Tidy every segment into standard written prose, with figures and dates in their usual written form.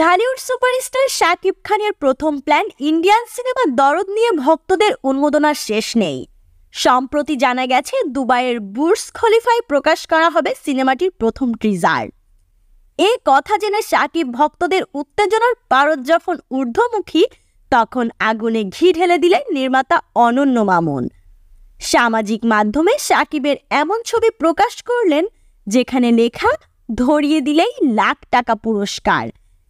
Dhallywood superstar Shakib খানের প্রথম plan Indian cinema দরদ নিয়ে ভক্তদের উন্মাদনার শেষ নেই। সম্প্রতি জানা গেছে দুবাইয়ের বুর্জ খলিফায় প্রকাশ করা হবে সিনেমাটির প্রথম টিজার। এ কথা জেনে শাকিব ভক্তদের উত্তেজনার পারদ যখন ঊর্ধ্বমুখী, তখন আগুনে ঘি ঢেলে দিলেন নির্মাতা অনন্য মামুন। সামাজিক মাধ্যমে শাকিবের এমন ছবি প্রকাশ করলেন যেখানে লেখা ধরিয়ে দিলেই লাখ টাকা পুরস্কার।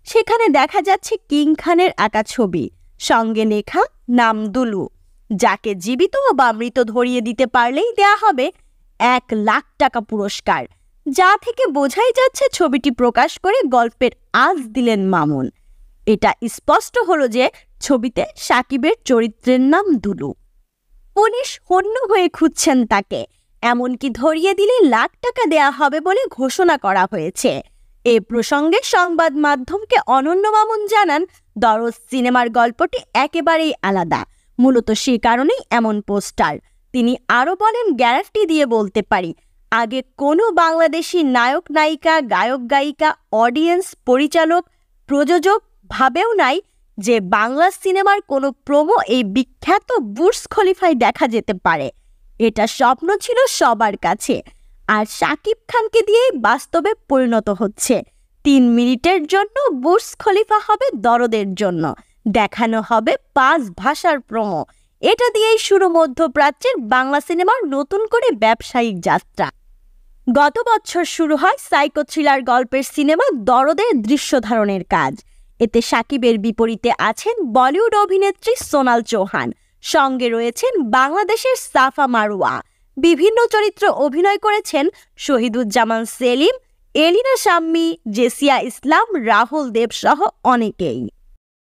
সেখানে দেখা যাচ্ছে কিং খানের আঁকা ছবি, সঙ্গে লেখা নাম দুলু, যাকে জীবিত বা মৃত ধরিয়ে দিতে পারলেই দেয়া হবে 1,00,000 টাকা পুরস্কার। যা থেকে বোঝাই যাচ্ছে ছবিটি প্রকাশ করে গল্পের আঁচ দিলেন মামুন। এটা স্পষ্ট হলো যে ছবিতে শাকিবের চরিত্রের নাম দুলু। পুলিশ হন্য হয়ে খুঁজছেন তাকে, এমনকি ধরিয়ে দিলে লাখ টাকা দেয়া হবে বলে ঘোষণা করা হয়েছে। এ প্রসঙ্গে সংবাদ মাধ্যমকে অনন্য মামুন জানান, দরদ সিনেমার গল্পটি একেবারেই আলাদা, মূলত সে কারণেই এমন পোস্টার। তিনি আরও বলেন, গ্যারান্টি দিয়ে বলতে পারি, আগে কোনো বাংলাদেশি নায়ক নায়িকা, গায়ক গায়িকা, অডিয়েন্স, পরিচালক, প্রযোজক ভাবেও নাই যে বাংলা সিনেমার কোনো প্রোমো এই বিখ্যাত বুর্জ খলিফায় দেখা যেতে পারে। এটা স্বপ্ন ছিল সবার কাছে, আর শাকিব খানকে দিয়েই বাস্তবে পরিণত হচ্ছে। 3 মিনিটের জন্য বুর্জ খলিফা হবে দরদের জন্য, দেখানো হবে 5 ভাষার প্রোমো। এটা দিয়েই শুরু মধ্যপ্রাচ্যের বাংলা সিনেমার নতুন করে ব্যবসায়িক যাত্রা। গত বছর শুরু হয় সাইকো থ্রিলার গল্পের সিনেমা দরদের দৃশ্য ধারণের কাজ। এতে শাকিবের বিপরীতে আছেন বলিউড অভিনেত্রী সোনাল চৌহান, সঙ্গে রয়েছেন বাংলাদেশের সাফা মারওয়া। বিভিন্ন চরিত্রে অভিনয় করেছেন শহীদুজ্জামান সেলিম, এলিনা শাম্মী, জেসিয়া ইসলাম, রাহুল দেব সহ অনেকেই।